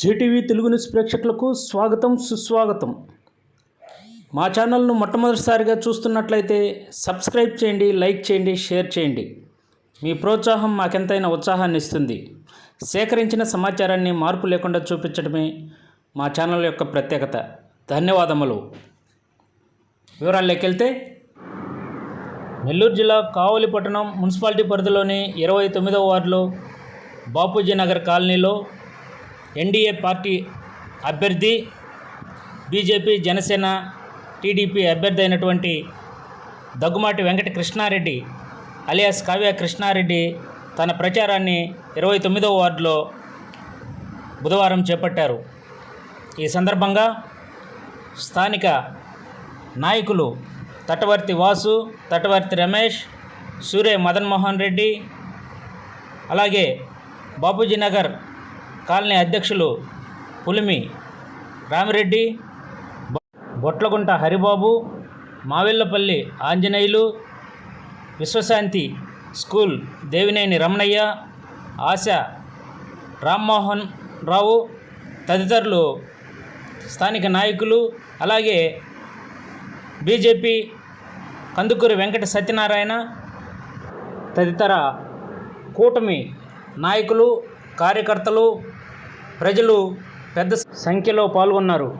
JTV Telugu news ప్రేక్షకులకు స్వాగతం సుస్వాగతం. మా ఛానల్ను మొట్టమొదటిసారిగా చూస్తున్నట్లయితే సబ్స్క్రైబ్ చేయండి, లైక్ చేయండి, షేర్ చేయండి. మీ ప్రోత్సాహం మాకెంతైనా ఉత్సాహాన్ని ఇస్తుంది. సేకరించిన సమాచారాన్ని మార్పు లేకుండా చూపించడమే మా ఛానల్ యొక్క ప్రత్యేకత. ధన్యవాదములు. వివరాల్లోకి వెళ్తే, నెల్లూరు జిల్లా కావలి పట్టణం మున్సిపాలిటీ పరిధిలోని 29వ వార్డులో బాపూజీ నగర్ కాలనీలో ఎన్డీఏ పార్టీ అభ్యర్థి, బీజేపీ, జనసేన, టీడీపీ అభ్యర్థి అయినటువంటి దగ్గుమాటి వెంకట కృష్ణారెడ్డి అలియాస్ కావ్య కృష్ణారెడ్డి తన ప్రచారాన్ని 29వ వార్డులో బుధవారం చేపట్టారు. ఈ సందర్భంగా స్థానిక నాయకులు తటవర్తి వాసు, తటవర్తి రమేష్, సూర్య మదన్మోహన్ రెడ్డి, అలాగే బాపూజీ నగర్ కాలనీ అధ్యక్షులు పులిమి రామిరెడ్డి, బొట్లగుంట హరిబాబు, మావిళ్ళపల్లి ఆంజనేయులు, విశ్వశాంతి స్కూల్ దేవినేని రమణయ్య, ఆశ రామ్మోహన్ రావు తదితరులు స్థానిక నాయకులు, అలాగే బీజేపీ కందుకూరి వెంకట సత్యనారాయణ తదితర కూటమి నాయకులు, కార్యకర్తలు, ప్రజలు పెద్ద సంఖ్యలో పాల్గొన్నారు.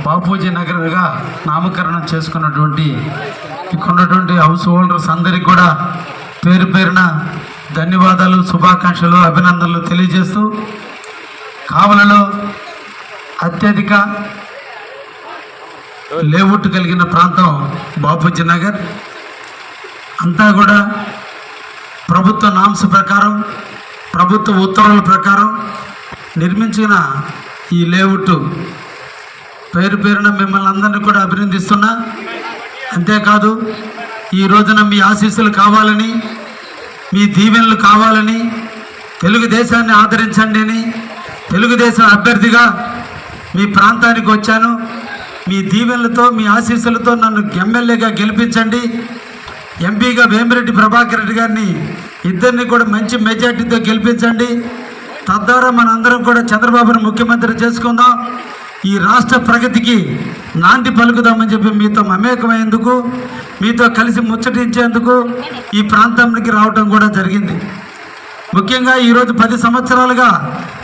బాపూజీ నగర్గా నామకరణం చేసుకున్నటువంటి ఇక్కడున్నటువంటి హౌస్ హోల్డర్స్ అందరికీ కూడా పేరు పేరున ధన్యవాదాలు, శుభాకాంక్షలు, అభినందనలు తెలియజేస్తూ, కావలలో అత్యధిక లేఅవుట్ కలిగిన ప్రాంతం బాపూజీ నగర్. అంతా కూడా ప్రభుత్వ నామ్స్ ప్రకారం, ప్రభుత్వ ఉత్తర్వుల ప్రకారం నిర్మించిన ఈ లేఅవుట్ పేరు పేరున మిమ్మల్ని అందరినీ కూడా అభినందిస్తున్నా. అంతేకాదు, ఈ రోజున మీ ఆశీస్సులు కావాలని, మీ దీవెనలు కావాలని, తెలుగుదేశాన్ని ఆదరించండి అని తెలుగుదేశం అభ్యర్థిగా మీ ప్రాంతానికి వచ్చాను. మీ దీవెనలతో, మీ ఆశీస్సులతో నన్ను ఎమ్మెల్యేగా గెలిపించండి. ఎంపీగా వేమిరెడ్డి ప్రభాకర్ రెడ్డి గారిని ఇద్దరిని కూడా మంచి మెజార్టీతో గెలిపించండి. తద్వారా మనందరం కూడా చంద్రబాబును ముఖ్యమంత్రి చేసుకుందాం. ఈ రాష్ట్ర ప్రగతికి నాంది పలుకుదామని చెప్పి మీతో మమేకమయ్యేందుకు, మీతో కలిసి ముచ్చటించేందుకు ఈ ప్రాంతానికి రావడం కూడా జరిగింది. ముఖ్యంగా ఈరోజు 10 సంవత్సరాలుగా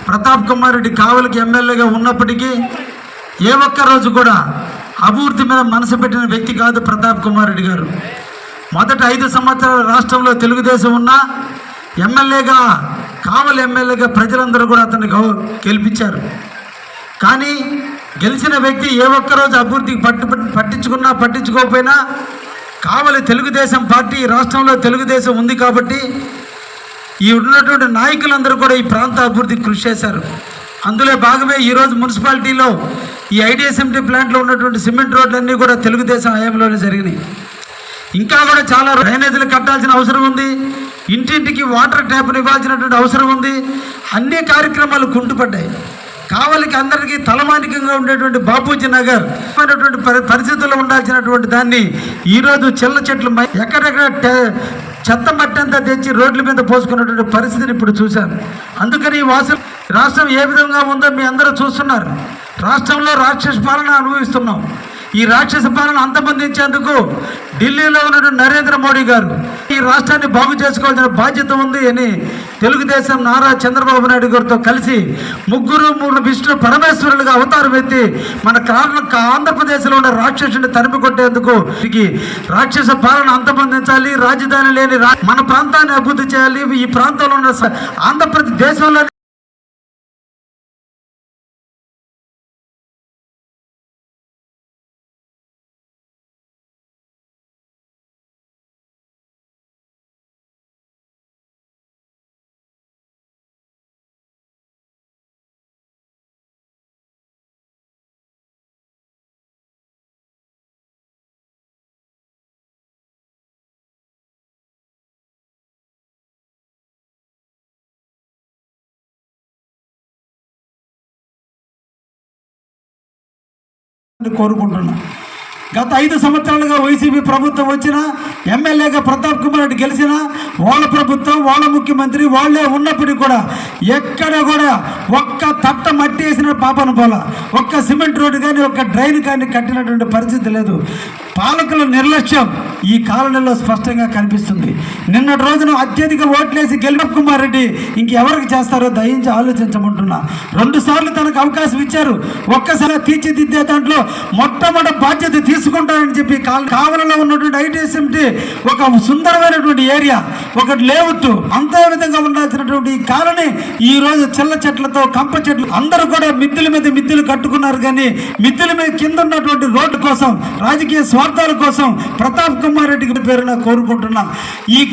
ప్రతాప్ కుమార్ రెడ్డి కావలికి ఎమ్మెల్యేగా ఉన్నప్పటికీ ఏ ఒక్క రోజు కూడా అభివృద్ధి మీద మనసు పెట్టిన వ్యక్తి కాదు ప్రతాప్ కుమార్ రెడ్డి గారు. మొదట 5 సంవత్సరాల రాష్ట్రంలో తెలుగుదేశం ఉన్నా ఎమ్మెల్యేగా, కావలి ఎమ్మెల్యేగా ప్రజలందరూ కూడా అతన్ని గెలిపించారు. కానీ గెలిచిన వ్యక్తి ఏ ఒక్కరోజు అభివృద్ధికి పట్టించుకున్నా పట్టించుకోకపోయినా కావలి తెలుగుదేశం పార్టీ రాష్ట్రంలో తెలుగుదేశం ఉంది కాబట్టి ఈ ఉన్నటువంటి నాయకులందరూ కూడా ఈ ప్రాంత అభివృద్ధికి కృషి చేశారు. అందులో భాగమే ఈరోజు మున్సిపాలిటీలో ఈ ఐడిఎస్ఎంటీ ప్లాంట్లో ఉన్నటువంటి సిమెంట్ రోడ్లన్నీ కూడా తెలుగుదేశం హయాంలోనే జరిగినాయి. ఇంకా కూడా చాలా డ్రైనేజీలు కట్టాల్సిన అవసరం ఉంది, ఇంటింటికి వాటర్ ట్యాప్ను ఇవ్వాల్సినటువంటి అవసరం ఉంది. అన్ని కార్యక్రమాలు కుంటుపడ్డాయి. కావలికి అందరికీ తలమానికంగా ఉండేటువంటి బాపూజీ నగర్ పరిస్థితుల్లో ఉండాల్సినటువంటి దాన్ని ఈరోజు చెల్ల చెట్లు ఎక్కడెక్కడ చెత్త మట్టి అంతా తెచ్చి రోడ్ల మీద పోసుకున్నటువంటి పరిస్థితిని ఇప్పుడు చూశాను. అందుకని ఈ రాష్ట్రం ఏ విధంగా ఉందో మీ అందరూ చూస్తున్నారు. రాష్ట్రంలో రాక్షస పాలన అనుభవిస్తున్నాం. ఈ రాక్షస పాలన అంతమొందించేందుకు ఢిల్లీలో ఉన్నటువంటి నరేంద్ర మోడీ గారు ఈ రాష్ట్రాన్ని బాగు చేసుకోవాల్సిన బాధ్యత ఉంది అని తెలుగుదేశం నారా చంద్రబాబు నాయుడు గారితో కలిసి మూడు విష్ణు పరమేశ్వరులుగా అవతారం ఎత్తి మన ఆంధ్రప్రదేశ్లో ఉన్న రాక్షసుని తరిమి కొట్టేందుకు రాక్షస పాలన అంతమొందించాలి, రాజధాని లేని మన ప్రాంతాన్ని అభివృద్ధి చేయాలి. ఈ ప్రాంతంలో ఉన్న ఆంధ్రప్రదేశ్ దేశంలో కోరుకుంటున్నా. గత 5 సంవత్సరాలుగా వైసీపీ ప్రభుత్వం వచ్చినా, ఎమ్మెల్యేగా ప్రతాప్ కుమార్ రెడ్డి గెలిచినా, వాళ్ళ ప్రభుత్వం వాళ్ళ ముఖ్యమంత్రి వాళ్ళే ఉన్నప్పటికీ కూడా ఎక్కడ కూడా ఒక్క తట్ట మట్టి వేసిన పాపన పోల, ఒక్క సిమెంట్ రోడ్డు కానీ ఒక్క డ్రైన్ కానీ కట్టినటువంటి పరిస్థితి లేదు. పాలకుల నిర్లక్ష్యం ఈ కాలనీలో స్పష్టంగా కనిపిస్తుంది. నిన్నటి రోజున అత్యధిక ఓట్లేసి ప్రతాప్ కుమార్ రెడ్డి ఇంకెవరికి చేస్తారో దయించి ఆలోచించమంటున్నా. 2 సార్లు తనకు అవకాశం ఇచ్చారు. ఒక్కసారి తీర్చిదిద్దే దాంట్లో మొట్టమొదటి బాధ్యత తీసుకుంటారని చెప్పి కావలిలో ఉన్నటువంటి ఐటీఎస్ఎంటీ ఒక సుందరమైనటువంటి ఏరియా, ఒక లేఅవుట్ అంతే విధంగా ఉండాల్సినటువంటి ఈ కాలనీ ఈ రోజు చిల్ల చెట్లతో కంప చెట్లు అందరూ కూడా మిద్దెల మీద మిద్దెలు కట్టుకున్నారు. కానీ మిద్దెల మీద కింద ఉన్నటువంటి రోడ్డు కోసం రాజకీయ స్వార్థాల కోసం ప్రతాప్ కుమార్ రెడ్డికి పేరున కోరుకుంటున్నా.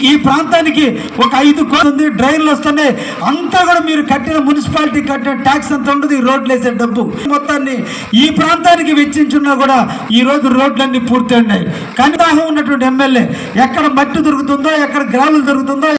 ఈ ప్రాంతానికి ఒక 5 కోట్లు డ్రైన్లు వస్తున్నాయి. అంతా కూడా మీరు కట్టిన మున్సిపాలిటీ కట్టిన ట్యాక్స్ అంతా ఉండదు. ఈ రోడ్లు వేసే డబ్బు మొత్తాన్ని ఈ ప్రాంతానికి వెచ్చించున్నా కూడా ఈ రోజు రోడ్లన్నీ పూర్తి ఉన్నాయి. కానీ ఉన్నటువంటి ఎమ్మెల్యే ఎక్కడ మట్టి దొరుకుతుందో, ఎక్కడ గ్రాములు దొరుకుతుందో